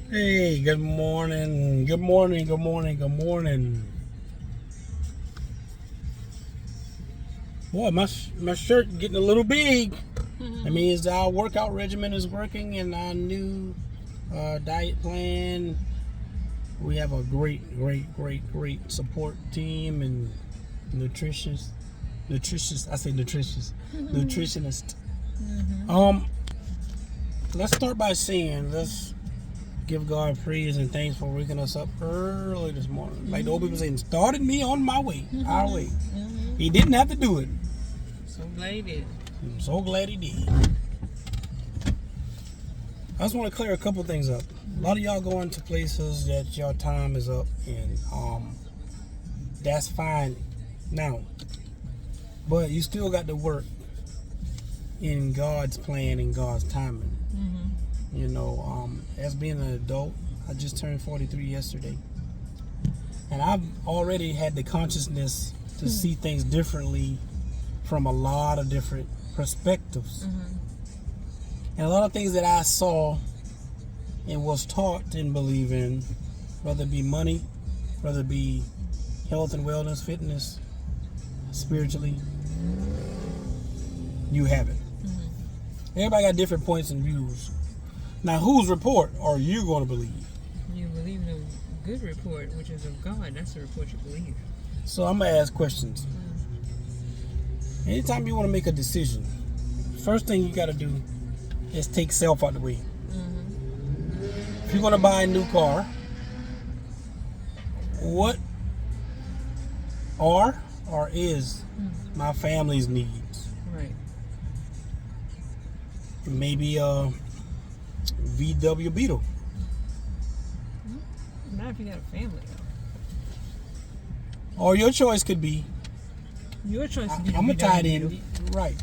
Hey, good morning. Good morning. Good morning. Good morning. Boy, my shirt getting a little big. That means our workout regimen is working and our new diet plan. We have a great support team and nutritious. I say nutritious, nutritionist. Let's start by saying let's give God praise and thanks for waking us up early this morning. Like the old people saying, started me on my way, our way. He didn't have to do it. So glad he did. I'm so glad he did. I just want to clear a couple things up. A lot of y'all going to places that your time is up, and that's fine now. But you still got to work in God's plan and God's timing. You know, as being an adult, I just turned 43 yesterday. And I've already had the consciousness to see things differently from a lot of different perspectives. And a lot of things that I saw and was taught and believe in, whether it be money, whether it be health and wellness, fitness, spiritually, you have it. Everybody got different points and views. Now, whose report are you going to believe? You believe in a good report, which is of God. That's the report you believe. So I'm going to ask questions. Anytime you want to make a decision, first thing you got to do is take self out of the way. If you're going to buy a new car, what are or is my family's needs? Right. Maybe a VW Beetle. Not if you got a family, though. Or your choice could be, Your choice I'm is going to tie it in. Right.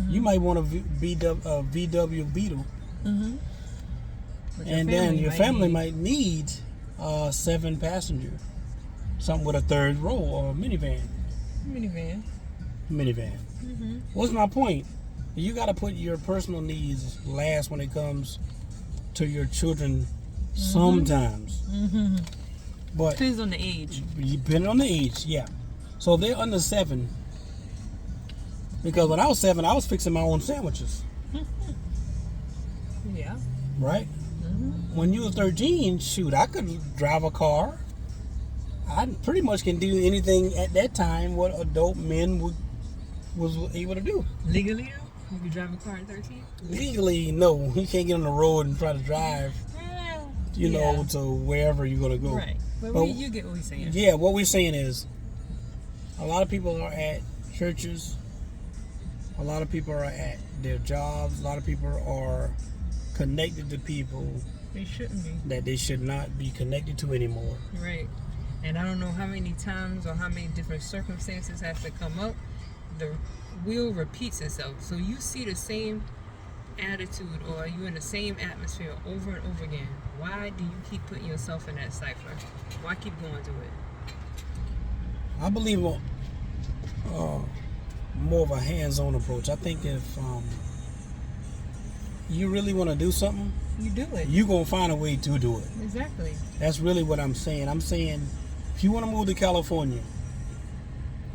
You might want a VW Beetle. And then your family might need a 7-passenger. Something with a third row or a minivan. Minivan. What's my point? You got to put your personal needs last when it comes to your children sometimes. But Depends on the age. depending on the age, yeah. So if they're under 7, because when I was 7, I was fixing my own sandwiches, Yeah. right? When you were 13, shoot, I could drive a car. I pretty much can do anything at that time what adult men was able to do. Legally, though? You can drive a car at 13? Legally, no. You can't get on the road and try to drive, you know, to wherever you're going to go. Right. But you get what we're saying. Yeah, what we're saying is a lot of people are at churches. A lot of people are at their jobs. A lot of people are connected to people They shouldn't be. that they should not be connected to anymore. Right. And I don't know how many times or how many different circumstances have to come up. The wheel repeats itself. So you see the same attitude or you're in the same atmosphere over and over again. Why do you keep putting yourself in that cipher? Why keep going through it? I believe more of a hands-on approach. I think if you really want to do something, You do it. you're going to find a way to do it. Exactly. That's really what I'm saying. I'm saying if you want to move to California,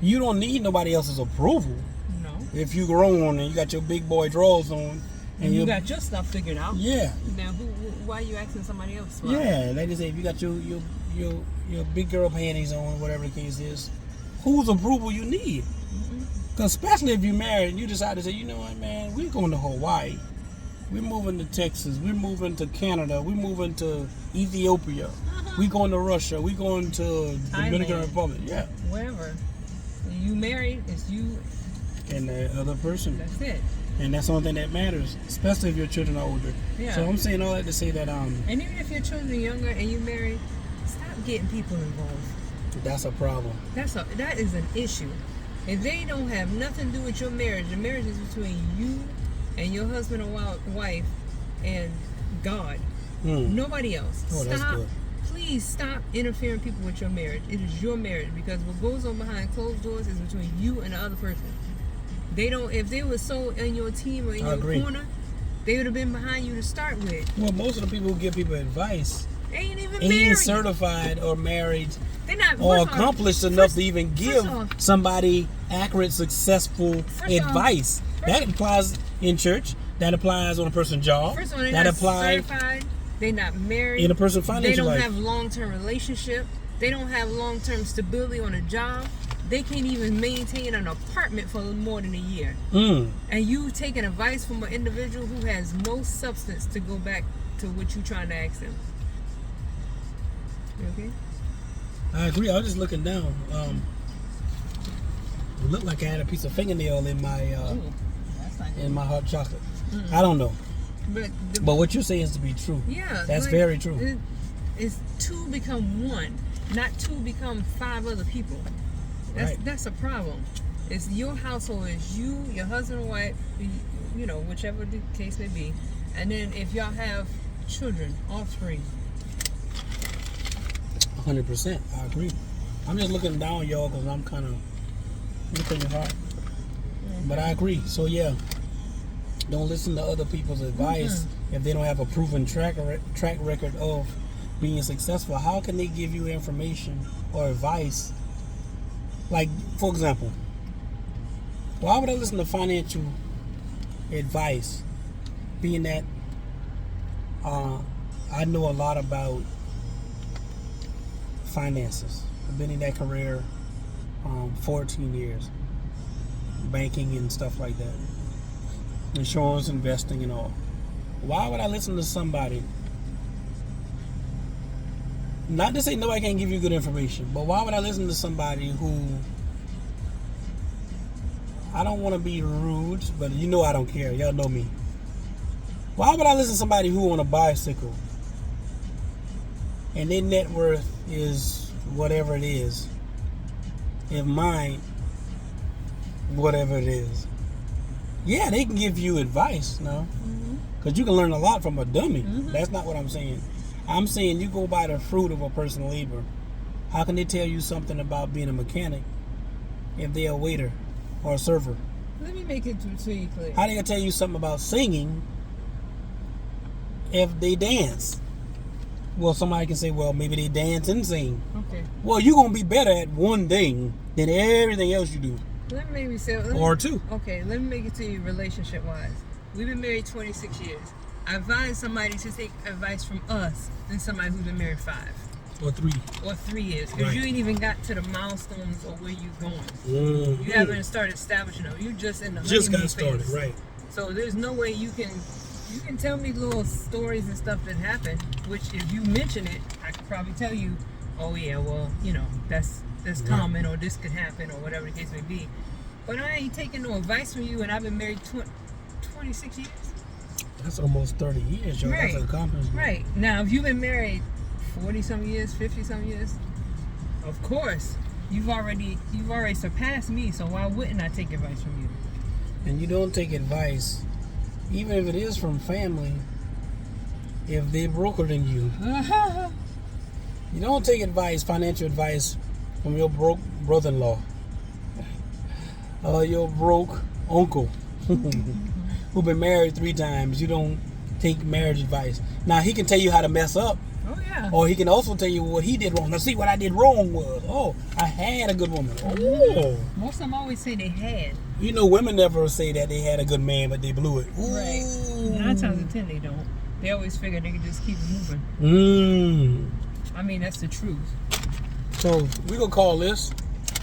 you don't need nobody else's approval. No. If you grown and you got your big boy drawers on, And you got your stuff figured out. yeah, Now, why are you asking somebody else? For? yeah. Like they say, if you got your big girl panties on, whatever the case is, whose approval you need? Because especially if you're married and you decide to say, you know what, man, we're going to Hawaii, we're moving to Texas, we're moving to Canada, we're moving to Ethiopia, we're going to Russia, we're going to Dominican Republic, yeah. Wherever. You married, it's you. And the other person. That's it. And that's the only thing that matters, especially if your children are older. Yeah. So I'm saying all that to say that And even if your children are younger and you married, stop getting people involved. that's a problem. That is an issue. If they don't have nothing to do with your marriage, the marriage is between you and your husband or wife and God. Nobody else. Oh, that's Stop. good. Please stop interfering people with your marriage. It is your marriage because what goes on behind closed doors is between you and the other person. They don't. If they were so in your team or in your corner, They would have been behind you to start with. Well, most of the people who give people advice They ain't even ain't married. certified or married They're not or first off, accomplished enough to even first give off- somebody accurate, successful First off- advice. That applies in church. That applies on a person's job. First of all, they're That not applies certified. They're not married. in a person's They financial don't life. have long-term relationship. They don't have long-term stability on a job. They can't even maintain an apartment for more than a year. Mm. And you taking advice from an individual who has no substance to go back to what you're trying to ask them. You okay? I agree. I was just looking down. It looked like I had a piece of fingernail in my Ooh, that's not in my hot chocolate. I don't know, But but what you're saying is to be true. yeah, That's like, very true. It's two become one, not two become five other people. Right. That's a problem. It's your household. It's you, your husband, and wife. You know, whichever the case may be. And then if y'all have children, offspring. 100%. I agree. I'm just looking down, y'all, because I'm kind of looking hard. But I agree. So yeah, don't listen to other people's advice if they don't have a proven track record of being successful. How can they give you information or advice? Like, for example, why would I listen to financial advice, being that I know a lot about finances? I've been in that career 14 years, banking and stuff like that, insurance, investing and all. Why would I listen to somebody? Not to say nobody can't give you good information, but why would I listen to somebody who, I don't want to be rude, but you know I don't care. Y'all know me. Why would I listen to somebody who on a bicycle and their net worth is whatever it is, if mine, whatever it is? Yeah, they can give you advice now, because you can learn a lot from a dummy. That's not what I'm saying. I'm saying you go by the fruit of a person's labor. How can they tell you something about being a mechanic if they're a waiter or a server? Let me make it to you clear. How they gonna tell you something about singing if they dance? Well, somebody can say, well, maybe they dance and sing. Okay. Well, you're gonna be better at one thing than everything else you do, Let me say. or two. Okay, let me make it to you relationship wise. We've been married 26 years. I advise somebody to take advice from us than somebody who's been married 5 Or 3. or 3 years. Because Right. you ain't even got to the milestones or where you going. Mm-hmm. You haven't started establishing them. You just in the Just honeymoon got started, phase. right? So there's no way you can tell me little stories and stuff that happened, which if you mention it, I could probably tell you, oh yeah, well, you know, that's Right. common, or this could happen, or whatever the case may be. But I ain't taking no advice from you, and I've been married 26 years. That's almost 30 years, yo. Right. That's an accomplishment. Right. Now, if you've been married 40-some years, 50-some years, of course, you've already surpassed me, so why wouldn't I take advice from you? And you don't take advice, even if it is from family, if they're broker than you. You don't take advice, financial advice, from your broke brother-in-law or your broke uncle who been married 3 times. You don't take marriage advice. Now, he can tell you how to mess up, Oh, yeah. or he can also tell you what he did wrong. Now, see, what I did wrong was, oh, I had a good woman. Oh. Most of them always say they had. You know, women never say that they had a good man, but they blew it. Right. Ooh. 9 times out of 10 they don't. They always figure they can just keep moving. I mean, that's the truth. So we're gonna call this.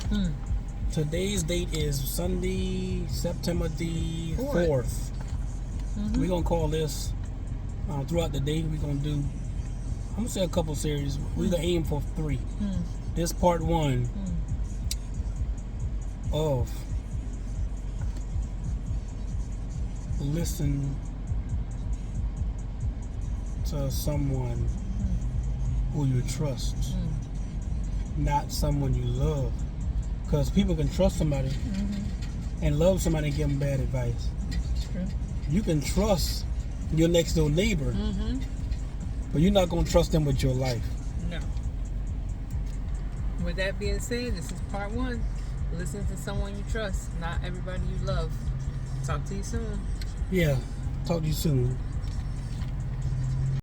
Hmm. Today's date is Sunday, September the 4th. We're gonna call this throughout the day. We're gonna do, I'm gonna say a couple series. We're gonna aim for 3. This part 1 of listen to someone who you trust, not someone you love. Because people can trust somebody and love somebody and give them bad advice. True. You can trust your next door neighbor, but you're not going to trust them with your life. No. With that being said, this is part 1. Listen to someone you trust, not everybody you love. Talk to you soon. Yeah. Talk to you soon.